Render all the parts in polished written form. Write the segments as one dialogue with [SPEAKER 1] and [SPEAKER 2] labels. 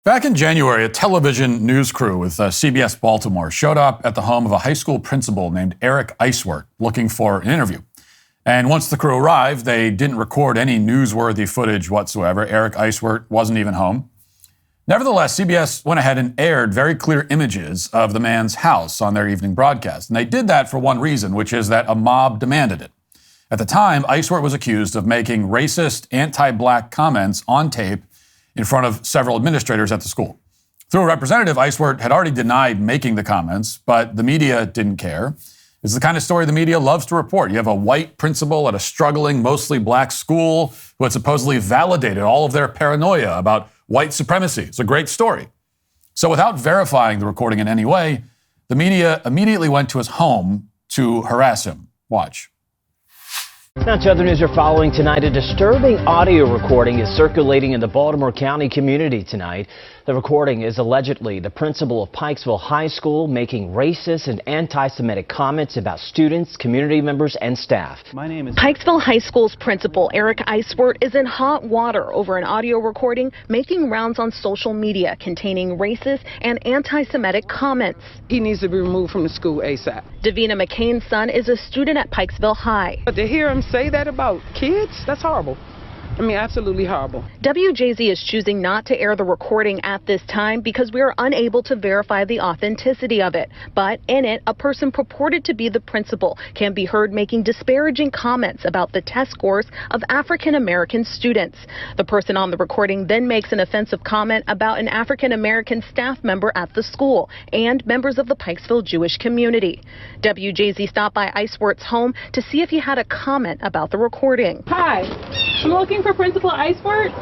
[SPEAKER 1] Back in January, a television news crew with CBS Baltimore showed up at the home of a high school principal named Eric Eiswert looking for an interview. And once the crew arrived, they didn't record any newsworthy footage whatsoever. Eric Eiswert wasn't even home. Nevertheless, CBS went ahead and aired very clear images of the man's house on their evening broadcast. And they did that for one reason, which is that a mob demanded it. At the time, Eiswert was accused of making racist, anti-black comments on tape in front of several administrators at the school. Through a representative, Eiswert had already denied making the comments, but the media didn't care. It's the kind of story the media loves to report. You have a white principal at a struggling, mostly black school who had supposedly validated all of their paranoia about white supremacy. It's a great story. So without verifying the recording in any way, the media immediately went to his home to harass him. Watch.
[SPEAKER 2] Now to other news you're following tonight. A disturbing audio recording is circulating in the Baltimore County community tonight. The recording is allegedly the principal of Pikesville High School making racist and anti-Semitic comments about students, community members, and staff.
[SPEAKER 3] My name is
[SPEAKER 4] Pikesville High School's principal, Eric Eiswert, is in hot water over an audio recording making rounds on social media containing racist and anti-Semitic comments.
[SPEAKER 5] He needs to be removed from the school ASAP.
[SPEAKER 4] Davina McCain's son is a student at Pikesville High.
[SPEAKER 5] But to hear him say that about kids, that's horrible. I mean, absolutely horrible.
[SPEAKER 4] WJZ is choosing not to air the recording at this time because we are unable to verify the authenticity of it. But in it, a person purported to be the principal can be heard making disparaging comments about the test scores of African-American students. The person on the recording then makes an offensive comment about an African-American staff member at the school and members of the Pikesville Jewish community. WJZ stopped by Eiswert's home to see if he had a comment about the recording.
[SPEAKER 6] Hi, I'm looking for Principal Eiswert.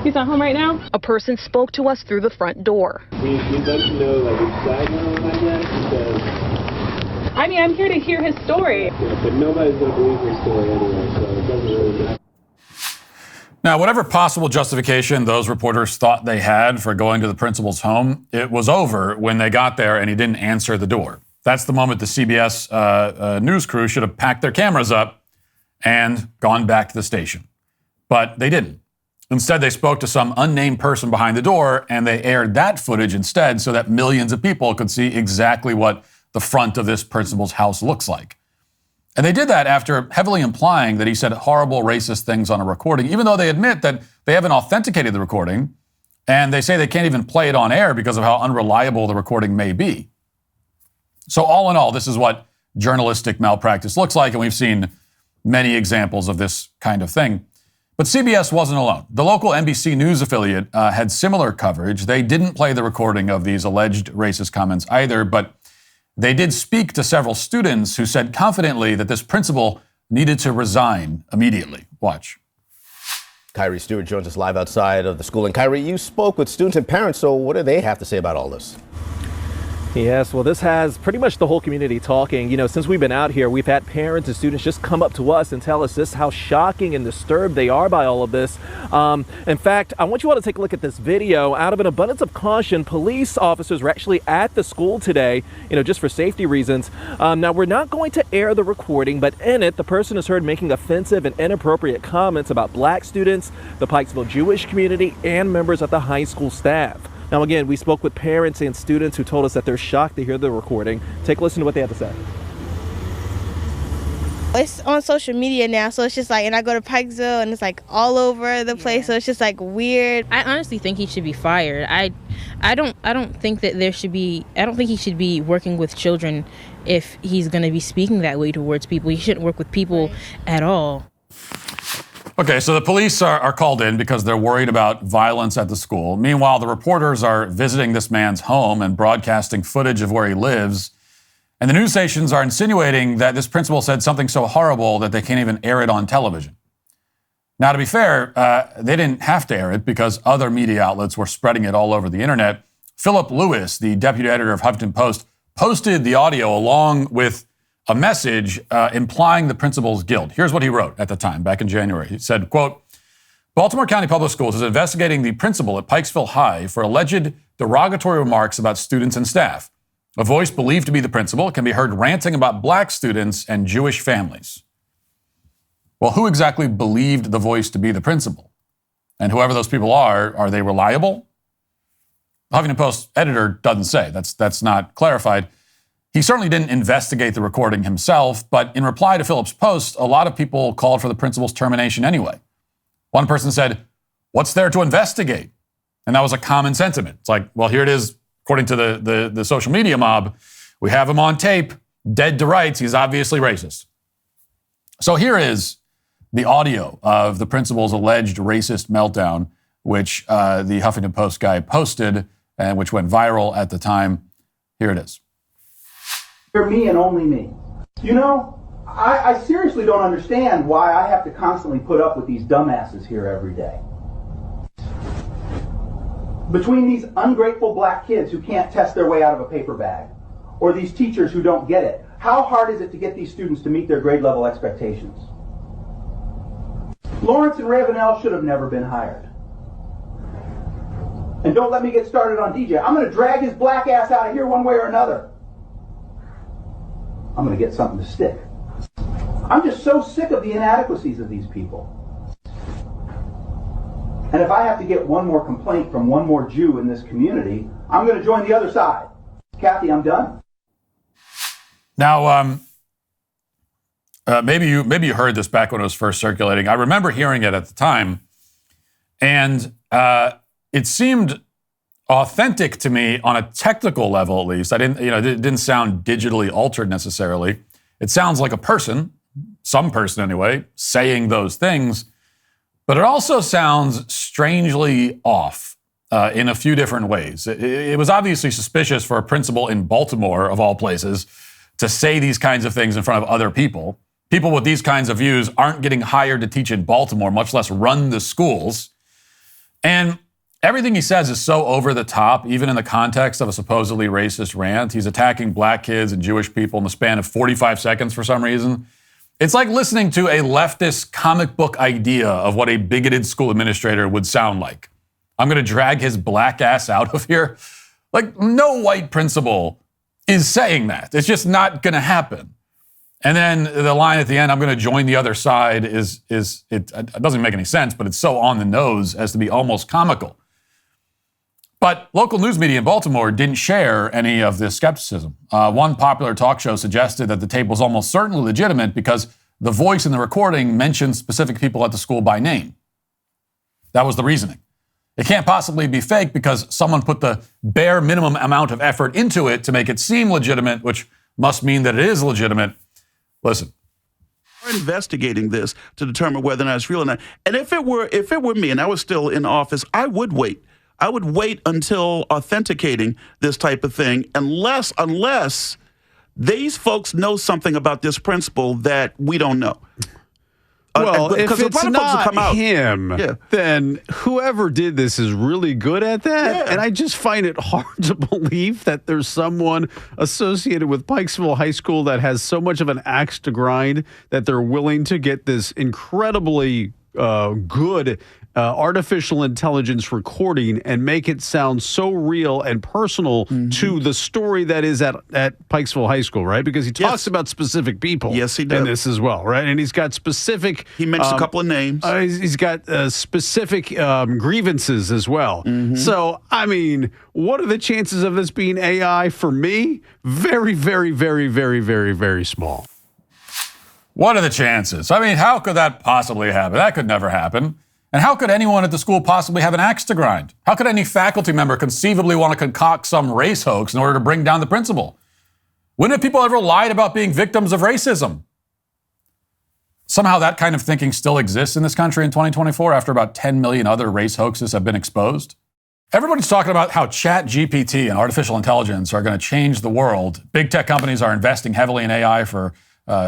[SPEAKER 6] He's not home right now.
[SPEAKER 4] A person spoke to us through the front door.
[SPEAKER 7] We'd like to know, like, his background on that, because...
[SPEAKER 6] I mean, I'm here to hear his story.
[SPEAKER 7] Yeah, but nobody's going to believe his story anyway, so it doesn't really matter.
[SPEAKER 1] Now, whatever possible justification those reporters thought they had for going to the principal's home, it was over when they got there and he didn't answer the door. That's the moment the CBS news crew should have packed their cameras up and gone back to the station. But they didn't. Instead, they spoke to some unnamed person behind the door, and they aired that footage instead so that millions of people could see exactly what the front of this principal's house looks like. And they did that after heavily implying that he said horrible racist things on a recording, even though they admit that they haven't authenticated the recording, and they say they can't even play it on air because of how unreliable the recording may be. So all in all, this is what journalistic malpractice looks like, and we've seen many examples of this kind of thing. But CBS wasn't alone. The local NBC News affiliate had similar coverage. They didn't play the recording of these alleged racist comments either, but they did speak to several students who said confidently that this principal needed to resign immediately. Watch.
[SPEAKER 8] Kyrie Stewart joins us live outside of the school. And Kyrie, you spoke with students and parents, so what do they have to say about all this?
[SPEAKER 9] Yes, well, this has pretty much the whole community talking. You know, since we've been out here, we've had parents and students just come up to us and tell us just how shocking and disturbed they are by all of this. In fact, I want you all to take a look at this video. Out of an abundance of caution, police officers were actually at the school today, you know, just for safety reasons. Now, we're not going to air the recording, but in it, the person is heard making offensive and inappropriate comments about black students, the Pikesville Jewish community, and members of the high school staff. Now, again, we spoke with parents and students who told us that they're shocked to hear the recording. Take a listen to what they had to say.
[SPEAKER 10] It's on social media now, so it's just like, and I go to Pikesville and it's like all over the place, so it's just like weird.
[SPEAKER 11] I honestly think he should be fired. I don't think that there should be, I don't think he should be working with children if he's going to be speaking that way towards people. He shouldn't work with people at all.
[SPEAKER 1] Okay, so the police are called in because they're worried about violence at the school. Meanwhile, the reporters are visiting this man's home and broadcasting footage of where he lives. And the news stations are insinuating that this principal said something so horrible that they can't even air it on television. Now, to be fair, they didn't have to air it because other media outlets were spreading it all over the internet. Philip Lewis, the deputy editor of Huffington Post, posted the audio along with a message implying the principal's guilt. Here's what he wrote at the time, back in January. He said, quote, Baltimore County Public Schools is investigating the principal at Pikesville High for alleged derogatory remarks about students and staff. A voice believed to be the principal can be heard ranting about black students and Jewish families. Well, who exactly believed the voice to be the principal? And whoever those people are they reliable? Huffington Post editor doesn't say. That's not clarified. He certainly didn't investigate the recording himself, but in reply to Philip's post, a lot of people called for the principal's termination anyway. One person said, "What's there to investigate?" And that was a common sentiment. It's like, well, here it is, according to the social media mob. We have him on tape, dead to rights. He's obviously racist. So here is the audio of the principal's alleged racist meltdown, which the Huffington Post guy posted and which went viral at the time. Here it is.
[SPEAKER 3] You're me and only me. You know, I seriously don't understand why I have to constantly put up with these dumbasses here every day. Between these ungrateful black kids who can't test their way out of a paper bag, or these teachers who don't get it, how hard is it to get these students to meet their grade level expectations? Lawrence and Ravenel should have never been hired. And don't let me get started on DJ. I'm going to drag his black ass out of here one way or another. I'm going to get something to stick. I'm just so sick of the inadequacies of these people. And if I have to get one more complaint from one more Jew in this community, I'm going to join the other side. Kathy, I'm done.
[SPEAKER 1] Now, maybe you heard this back when it was first circulating. I remember hearing it at the time, and it seemed authentic to me on a technical level, at least. It didn't sound digitally altered necessarily. It sounds like a person, some person anyway, saying those things. But it also sounds strangely off in a few different ways. It was obviously suspicious for a principal in Baltimore, of all places, to say these kinds of things in front of other people. People with these kinds of views aren't getting hired to teach in Baltimore, much less run the schools. And everything he says is so over the top, even in the context of a supposedly racist rant. He's attacking black kids and Jewish people in the span of 45 seconds for some reason. It's like listening to a leftist comic book idea of what a bigoted school administrator would sound like. I'm going to drag his black ass out of here. Like, no white principal is saying that. It's just not going to happen. And then the line at the end, I'm going to join the other side, it doesn't make any sense, but it's so on the nose as to be almost comical. But local news media in Baltimore didn't share any of this skepticism. One popular talk show suggested that the tape was almost certainly legitimate because the voice in the recording mentioned specific people at the school by name. That was the reasoning. It can't possibly be fake because someone put the bare minimum amount of effort into it to make it seem legitimate, which must mean that it is legitimate. Listen.
[SPEAKER 12] We're investigating this to determine whether or not it's real or not. And if it were me and I was still in office, I would wait. I would wait until authenticating this type of thing, unless these folks know something about this principal that we don't know.
[SPEAKER 13] Well, if it's not him, then whoever did this is really good at that. Yeah. And I just find it hard to believe that there's someone associated with Pikesville High School that has so much of an axe to grind that they're willing to get this incredibly good artificial intelligence recording and make it sound so real and personal to the story that is at Pikesville High School, right? Because he talks about specific people in this as well, right? And he's got specific...
[SPEAKER 12] He mentions a couple of names.
[SPEAKER 13] He's got specific grievances as well. So, I mean, what are the chances of this being AI for me? Very, very, very, very, very, very small.
[SPEAKER 1] What are the chances? I mean, how could that possibly happen? That could never happen. And how could anyone at the school possibly have an axe to grind? How could any faculty member conceivably want to concoct some race hoax in order to bring down the principal? When have people ever lied about being victims of racism? Somehow that kind of thinking still exists in this country in 2024 after about 10 million other race hoaxes have been exposed. Everybody's talking about how ChatGPT and artificial intelligence are going to change the world. Big tech companies are investing heavily in AI for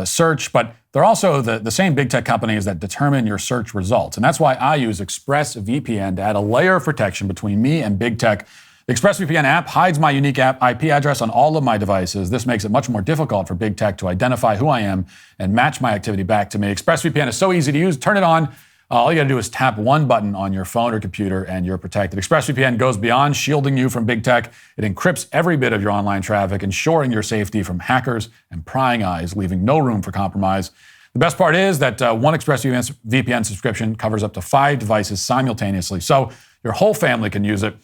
[SPEAKER 1] search, but they're also the same big tech companies that determine your search results. And that's why I use ExpressVPN to add a layer of protection between me and big tech. The ExpressVPN app hides my unique IP address on all of my devices. This makes it much more difficult for big tech to identify who I am and match my activity back to me. ExpressVPN is so easy to use. Turn it on. All you got to do is tap one button on your phone or computer and you're protected. ExpressVPN goes beyond shielding you from big tech. It encrypts every bit of your online traffic, ensuring your safety from hackers and prying eyes, leaving no room for compromise. The best part is that one ExpressVPN subscription covers up to 5 devices simultaneously, so your whole family can use it.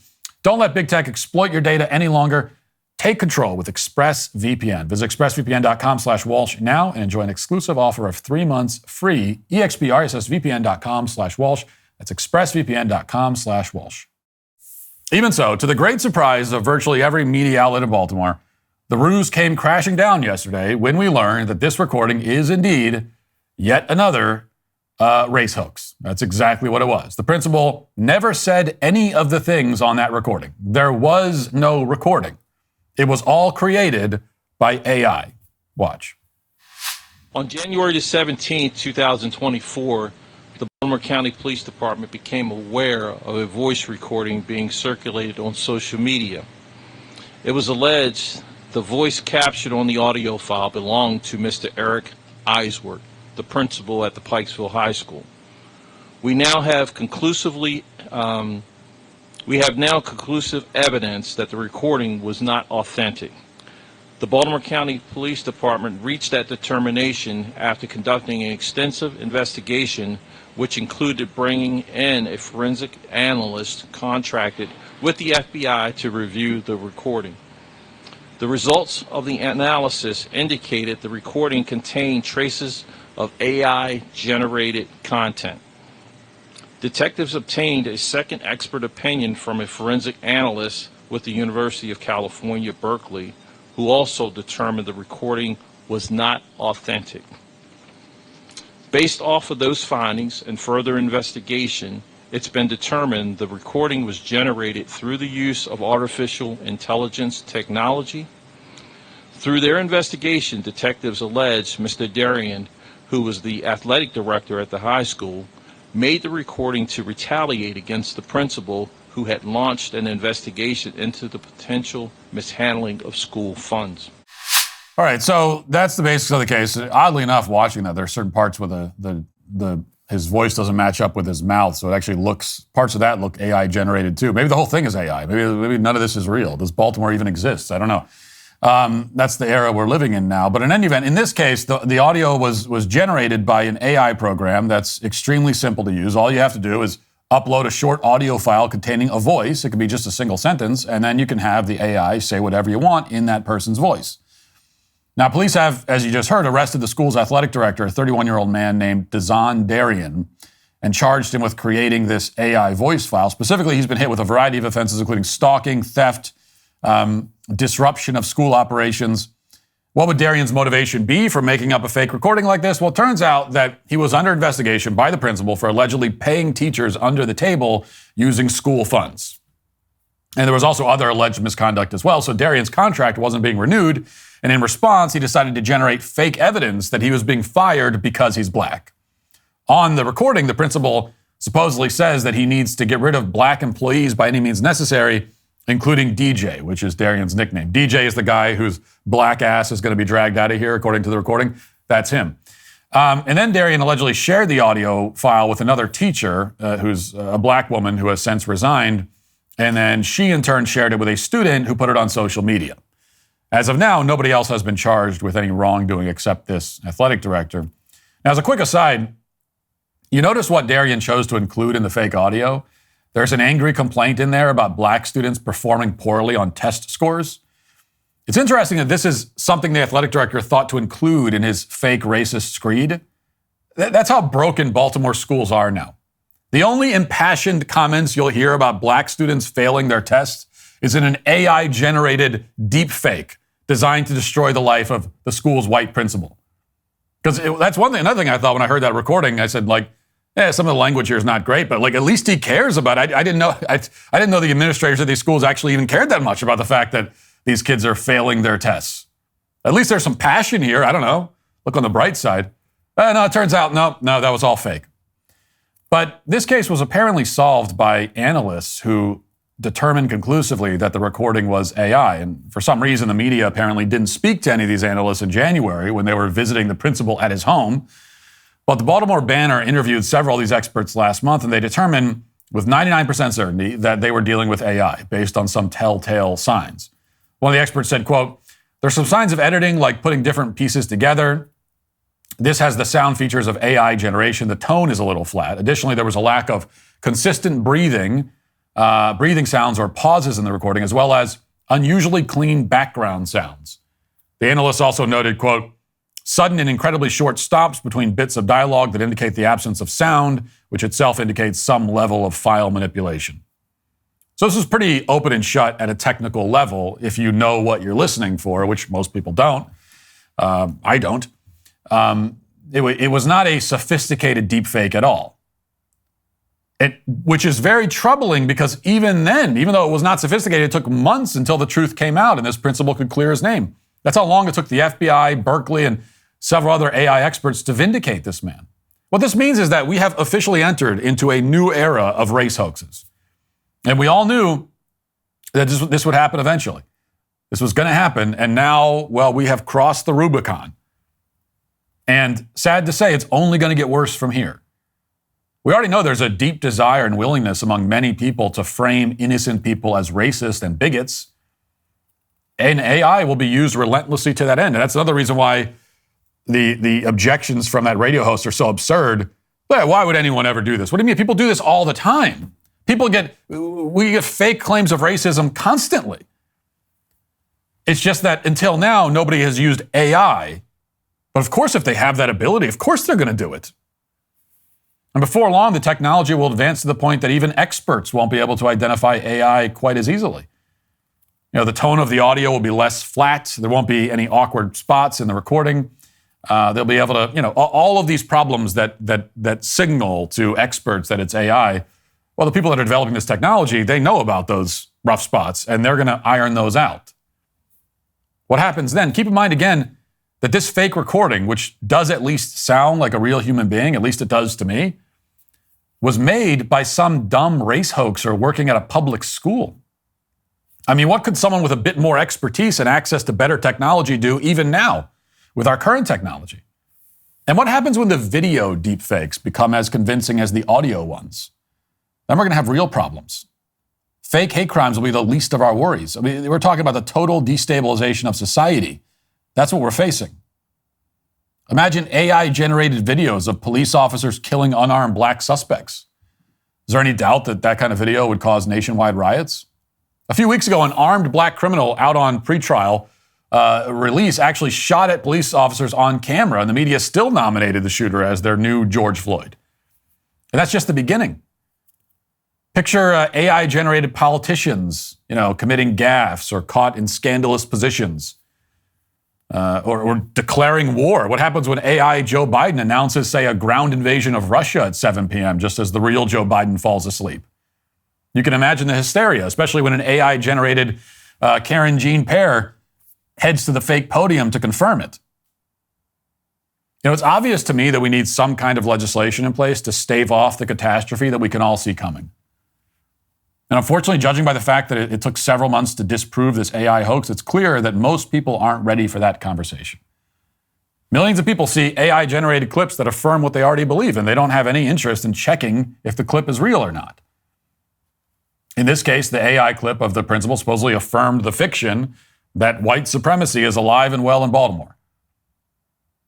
[SPEAKER 1] Don't let big tech exploit your data any longer. Take control with ExpressVPN. Visit expressvpn.com/Walsh now and enjoy an exclusive offer of 3 months free. expressvpn.com/Walsh. That's expressvpn.com/Walsh. Even so, to the great surprise of virtually every media outlet in Baltimore, the ruse came crashing down yesterday when we learned that this recording is indeed yet another race hoax. That's exactly what it was. The principal never said any of the things on that recording. There was no recording. It was all created by AI. Watch.
[SPEAKER 14] On January the 17th, 2024, the Baltimore County Police Department became aware of a voice recording being circulated on social media. It was alleged the voice captured on the audio file belonged to Mr. Eric Eisworth, the principal at the Pikesville High School. We now have conclusive evidence that the recording was not authentic. The Baltimore County Police Department reached that determination after conducting an extensive investigation, which included bringing in a forensic analyst contracted with the FBI to review the recording. The results of the analysis indicated the recording contained traces of AI-generated content. Detectives obtained a second expert opinion from a forensic analyst with the University of California, Berkeley, who also determined the recording was not authentic. Based off of those findings and further investigation, it's been determined the recording was generated through the use of artificial intelligence technology. Through their investigation, detectives alleged Mr. Darian, who was the athletic director at the high school, made the recording to retaliate against the principal who had launched an investigation into the potential mishandling of school funds.
[SPEAKER 1] All right, so that's the basics of the case. Oddly enough, watching that, there are certain parts where his voice doesn't match up with his mouth, so it actually parts of that look AI generated too. Maybe the whole thing is AI. Maybe none of this is real. Does Baltimore even exist? I don't know. That's the era we're living in now. But in any event, in this case, the audio was generated by an AI program that's extremely simple to use. All you have to do is upload a short audio file containing a voice. It can be just a single sentence, and then you can have the AI say whatever you want in that person's voice. Now, police have, as you just heard, arrested the school's athletic director, a 31-year-old man named Dazan Darian, and charged him with creating this AI voice file. Specifically, he's been hit with a variety of offenses, including stalking, theft, disruption of school operations. What would Darian's motivation be for making up a fake recording like this? Well, it turns out that he was under investigation by the principal for allegedly paying teachers under the table using school funds. And there was also other alleged misconduct as well. So Darian's contract wasn't being renewed. And in response, he decided to generate fake evidence that he was being fired because he's black. On the recording, the principal supposedly says that he needs to get rid of black employees by any means necessary, including DJ, which is Darian's nickname. DJ is the guy whose black ass is going to be dragged out of here, according to the recording. That's him. And then Darian allegedly shared the audio file with another teacher who's a black woman who has since resigned. And then she, in turn, shared it with a student who put it on social media. As of now, nobody else has been charged with any wrongdoing except this athletic director. Now, as a quick aside, you notice what Darian chose to include in the fake audio? There's an angry complaint in there about black students performing poorly on test scores. It's interesting that this is something the athletic director thought to include in his fake racist screed. That's how broken Baltimore schools are now. The only impassioned comments you'll hear about black students failing their tests is in an AI-generated deep fake designed to destroy the life of the school's white principal. Because that's one thing. Another thing I thought when I heard that recording, I said, some of the language here is not great, but at least he cares about it. I didn't know the administrators of these schools actually even cared that much about the fact that these kids are failing their tests. At least there's some passion here. I don't know. Look on the bright side. No, it turns out, no, that was all fake. But this case was apparently solved by analysts who determined conclusively that the recording was AI. And for some reason, the media apparently didn't speak to any of these analysts in January when they were visiting the principal at his home. But the Baltimore Banner interviewed several of these experts last month, and they determined with 99% certainty that they were dealing with AI based on some telltale signs. One of the experts said, quote, "There's some signs of editing, like putting different pieces together. This has the sound features of AI generation. The tone is a little flat. Additionally, there was a lack of consistent breathing breathing sounds or pauses in the recording, as well as unusually clean background sounds. The analysts also noted, quote, sudden and incredibly short stops between bits of dialogue that indicate the absence of sound, which itself indicates some level of file manipulation. So this is pretty open and shut at a technical level if you know what you're listening for, which most people don't. I don't. It was not a sophisticated deepfake at all. Which is very troubling because even then, even though it was not sophisticated, it took months until the truth came out and this principal could clear his name. That's how long it took the FBI, Berkeley, and several other AI experts to vindicate this man. What this means is that we have officially entered into a new era of race hoaxes. And we all knew that this would happen eventually. This was going to happen, and now, well, we have crossed the Rubicon. And sad to say, it's only going to get worse from here. We already know there's a deep desire and willingness among many people to frame innocent people as racist and bigots. And AI will be used relentlessly to that end. And that's another reason why the objections from that radio host are so absurd. Why would anyone ever do this? What do you mean? People do this all the time. We get fake claims of racism constantly. It's just that until now, nobody has used AI. But of course, if they have that ability, of course they're going to do it. And before long, the technology will advance to the point that even experts won't be able to identify AI quite as easily. The tone of the audio will be less flat. There won't be any awkward spots in the recording. They'll be able to, all of these problems that signal to experts that it's AI. Well, the people that are developing this technology, they know about those rough spots, and they're going to iron those out. What happens then? Keep in mind, again, that this fake recording, which does at least sound like a real human being, at least it does to me, was made by some dumb race hoaxer working at a public school. I mean, what could someone with a bit more expertise and access to better technology do even now with our current technology? And what happens when the video deepfakes become as convincing as the audio ones? Then we're going to have real problems. Fake hate crimes will be the least of our worries. I mean, we're talking about the total destabilization of society. That's what we're facing. Imagine AI-generated videos of police officers killing unarmed black suspects. Is there any doubt that that kind of video would cause nationwide riots? A few weeks ago, an armed black criminal out on pretrial release actually shot at police officers on camera, and the media still nominated the shooter as their new George Floyd. And that's just the beginning. Picture AI-generated politicians, committing gaffes or caught in scandalous positions, or declaring war. What happens when AI Joe Biden announces, say, a ground invasion of Russia at 7 p.m., just as the real Joe Biden falls asleep? You can imagine the hysteria, especially when an AI-generated Karen Jean-Pierre heads to the fake podium to confirm it. It's obvious to me that we need some kind of legislation in place to stave off the catastrophe that we can all see coming. And unfortunately, judging by the fact that it took several months to disprove this AI hoax, it's clear that most people aren't ready for that conversation. Millions of people see AI-generated clips that affirm what they already believe, and they don't have any interest in checking if the clip is real or not. In this case, the AI clip of the principal supposedly affirmed the fiction that white supremacy is alive and well in Baltimore.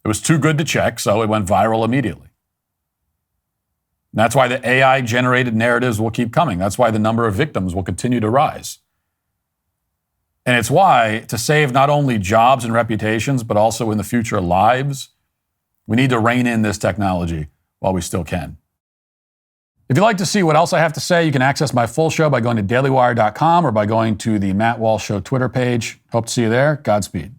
[SPEAKER 1] It was too good to check, so it went viral immediately. And that's why the AI-generated narratives will keep coming. That's why the number of victims will continue to rise. And it's why, to save not only jobs and reputations, but also in the future lives, we need to rein in this technology while we still can. If you'd like to see what else I have to say, you can access my full show by going to dailywire.com or by going to the Matt Walsh Show Twitter page. Hope to see you there. Godspeed.